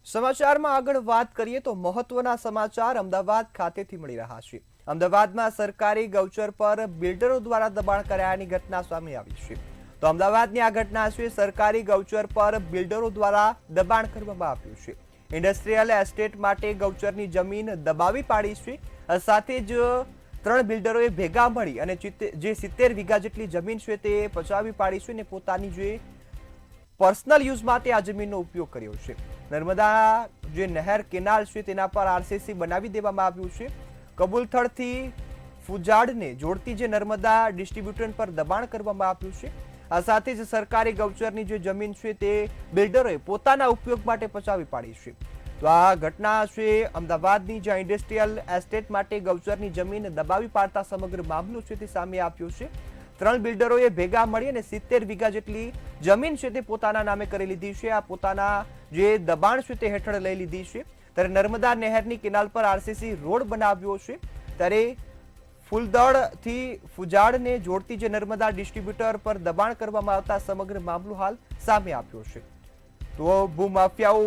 સમાચારમાં આગળ વાત કરીએ તો મહત્વના સમાચાર અમદાવાદ ખાતેથી મળી રહ્યા છે। અમદાવાદમાં સરકારી ગૌચર પર બિલ્ડરો દ્વારા દબાણ કરાયાની ઘટના સામે આવી છે। તો અમદાવાદની આ ઘટના છે। સરકારી ગૌચર પર બિલ્ડરો દ્વારા દબાણ કરવામાં આવ્યું છે। ઇન્ડસ્ટ્રીયલ એસ્ટેટ માટે ગૌચરની જમીન દબાવી પાડી છે। સાથે જ ત્રણ બિલ્ડરોએ ભેગા મળી અને જે 70 વીઘા જેટલી જમીન છે તે પચાવી પાડી છે અને પોતાની જે पर्सनल यूज माटे आ जमीननो उपयोग कर्यो छे। नर्मदा जे नहर केनाल छे तेना पर आरसीसी बनावी देवामां आव्युं छे। कबूलथड़थी फुजाडने जोड़ती जे नर्मदा डिस्ट्रीब्यूटर पर दबाण करवामां आव्युं छे। आ साथे ज सरकारी गौचरनी जे जमीन छे ते बिल्डरोए पोताना उपयोग माटे पचावी पाडी छे। तो आ घटना छे अमदावादनी, ज्यां इंडस्ट्रीयल एस्टेट माटे गौचरनी जमीन दबावी पाडता समग्र मामलो छे ते सामे आव्यो छे। त्रण बिल्डरोए भेगा मळी अने 70 वीघा जेटली जमीन छे ते पोताना नामे करी लीधी छे। आ पोताना जे दबाण छे ते हेठळ लई लीधी छे। त्यारे नर्मदा नहेरनी केनाल पर आरसीसी रोड बनाव्यो छे। त्यारे फूलदड़थी फुजाडने जोड़ती जे नर्मदा डिस्ट्रीब्यूटर पर दबाण करवामां आवता समग्र मामलो हाल सामे आव्यो छे। तो भूमाफियाओ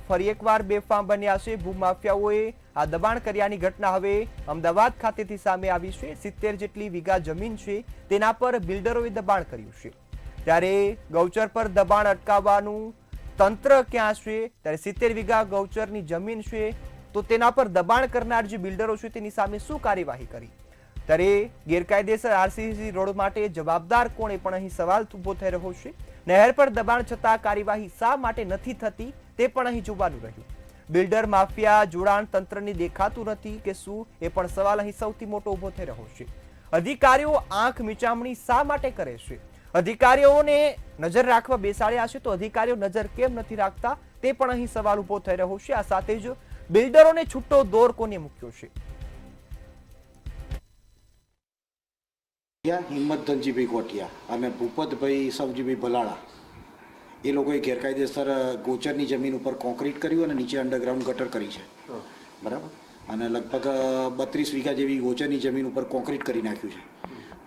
फरी एकवार बेफाम बन्या छे। भूमाफियाओए आ दबाण कर्यानी घटना हवे अमदावाद खातेथी सामे आवी छे। 70 जेटली वीघा जमीन छे तेना पर बिल्डरोए दबाण कर्युं छे। त्यारे गौचर पर दबाण अटकाववानुं तंत्र क्यां छे? त्यारे 70 वीघा गौचरनी जमीन छे तो तेना पर दबाण करनार जे बिल्डरो छे तेनी सामे शुं कार्यवाही करी? त्यारे गैरकायदेसर आरसीसी रोड माटे जवाबदार कोण ए पण અહીં સવાલ ઊભો થઈ રહ્યો છે। નહેર પર દબાણ છતાં કાર્યવાહી શા માટે નથી થતી તે પણ અહીં જોવાનું રહ્યું। બિલ્ડર માફિયા જોડાણ તંત્રની દેખાતું નથી કે શું એ પણ સવાલ અહીં સૌથી મોટો ઊભો થઈ રહ્યો છે। અધિકારીઓ આંખ મીચામણી શા માટે કરે છે? અધિકારીઓને નજર રાખવા બેસાડ્યા છે તો અધિકારીઓ નજર કેમ નથી રાખતા તે પણ અહીં સવાલ ઊભો થઈ રહ્યો છે। આ સાથે જ બિલ્ડરોને છૂટો દોર કોને મૂક્યો છે? हिम्मत धनजीभाई कोटिया અને ભૂપતભાઈ સવજીભાઈ ભલાળા એ લોકોએ ગેરકાયદેસર ગોચરની જમીન ઉપર કોન્ક્રીટ કર્યું અને નીચે અંડરગ્રાઉન્ડ ગટર કરી છે, બરાબર। અને લગભગ 32 વીઘા જેવી ગોચરની જમીન ઉપર કોન્ક્રીટ કરી નાખ્યું છે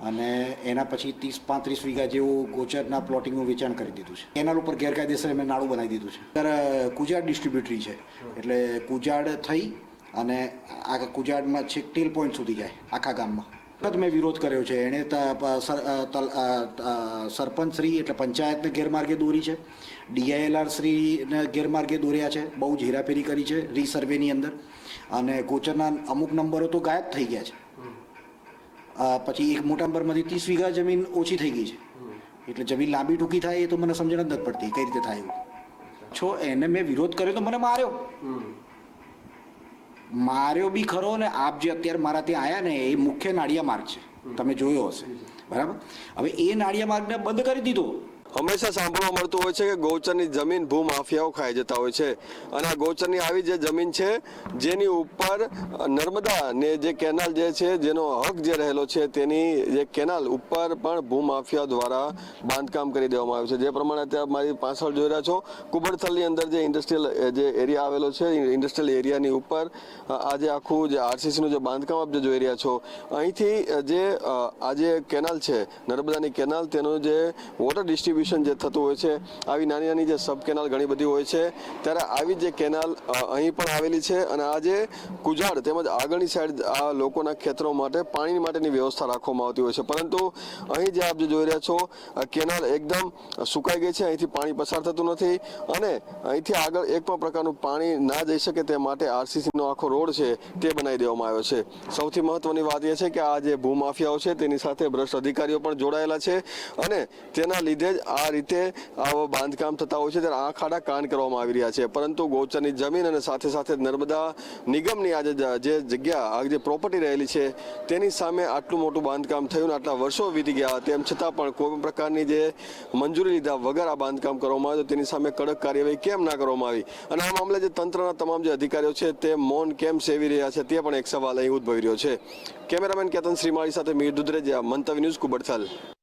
અને એના પછી 30-35 વીઘા જેવું ગોચરના પ્લોટિંગનું વેચાણ કરી દીધું છે। કેનાલ ઉપર ગેરકાયદેસર એમણે નાળું બનાવી દીધું છે। ત્યારે કુજાડ ડિસ્ટ્રીબ્યુટરી છે, એટલે કુજાડ થઈ અને આ કુજાડમાં છેક ટેલ પોઈન્ટ સુધી જાય આખા ગામમાં। મેં વિરોધ કર્યો છે। એણે સરપંચ શ્રી એટલે પંચાયતને ગેરમાર્ગે દોરી છે, ડીઆઈએલઆર શ્રીને ગેરમાર્ગે દોર્યા છે, બહુ જ હેરાફેરી કરી છે રીસર્વેની અંદર અને ગોચરના અમુક નંબરો તો ગાયબ થઈ ગયા છે। પછી એક મોટા નંબરમાંથી 30 વીઘા જમીન ઓછી થઈ ગઈ છે, એટલે જમીન લાંબી ટૂંકી થાય એ તો મને સમજણ જ નથી પડતી કઈ રીતે થાય એવું છો। એને મેં વિરોધ કર્યો તો મને માર્યો બી ખરો ને આપ જે અત્યારે મારા ત્યાં આવ્યા ને એ મુખ્ય નાળિયા માર્ગ છે, તમે જોયો હશે, બરાબર। હવે એ નાળિયા માર્ગને બંધ કરી દીધો। હંમેશા સાંભળવા મળતું હોય છે કે ગૌચરની જમીન ભૂમાફિયાઓ ખાઈ જતા હોય છે અને આ ગૌચરની આવી જે જમીન છે જેની ઉપર નર્મદા ને જે કેનાલ જે છે જેનો હક જે રહેલો છે તેની જે કેનાલ ઉપર પણ ભૂમાફિયા દ્વારા બાંધકામ કરી દેવામાં આવ્યું છે। જે પ્રમાણે અત્યારે મારી પાછળ જોઈ રહ્યા છો કુબડથલની અંદર જે ઇન્ડસ્ટ્રીયલ જે એરિયા આવેલો છે, ઇન્ડસ્ટ્રીયલ એરિયાની ઉપર આજે આખું જે આરસીસીનું જે બાંધકામ આપ જે જોઈ રહ્યા છો, અહીંથી જે આ જે કેનાલ છે નર્મદાની કેનાલ તેનું જે વોટર ડિસ્ટ્રીબ્યુશન જે થતું હોય છે, આવી નાની નાની જે સબ કેનાલ ઘણી બધી હોય છે, ત્યારે આવી જે કેનાલ અહીં પણ આવેલી છે અને આ જે કુજાડ તેમજ આગળની સાઈડ આ લોકોના ખેતરો માટે પાણી માટેની વ્યવસ્થા રાખવામાં આવતી હોય છે। પરંતુ અહીં જે આપ જે જોઈ રહ્યા છો કેનાલ એકદમ સુકાઈ ગઈ છે, અહીંથી પાણી પસાર થતું નથી અને અહીંથી આગળ એક પણ પ્રકારનું પાણી ના જઈ શકે તે માટે આરસીસીનો આખો રોડ છે તે બનાવી દેવામાં આવ્યો છે। સૌથી મહત્વની વાત એ છે કે આ જે ભૂમાફિયાઓ છે તેની સાથે ભ્રષ્ટ અધિકારીઓ પણ જોડાયેલા છે અને તેના લીધે જ આ રીતે આવા બાંધકામ થતા હોય છે ત્યારે આંખ આડા કાન કરવામાં આવી રહ્યા છે। પરંતુ ગૌચરની જમીન અને સાથે સાથે નર્મદા નિગમની આજે જે જગ્યા આ જે પ્રોપર્ટી રહેલી છે તેની સામે આટલું મોટું બાંધકામ થયું ને આટલા વર્ષો વીતી ગયા તેમ છતાં પણ કોઈ પ્રકારની જે મંજૂરી લીધા વગર આ બાંધકામ કરવામાં આવ્યું તેની સામે કડક કાર્યવાહી કેમ ના કરવામાં આવી અને આ મામલે જે તંત્રના તમામ જે અધિકારીઓ છે તે મૌન કેમ સેવી રહ્યા છે તે પણ એક સવાલ અહીં ઉદ્ભવી રહ્યો છે। કેમેરામેન કેતન શ્રીમાળી સાથે મીર દુધરેજા, મંતવ્ય ન્યૂઝ, કુબડથલ।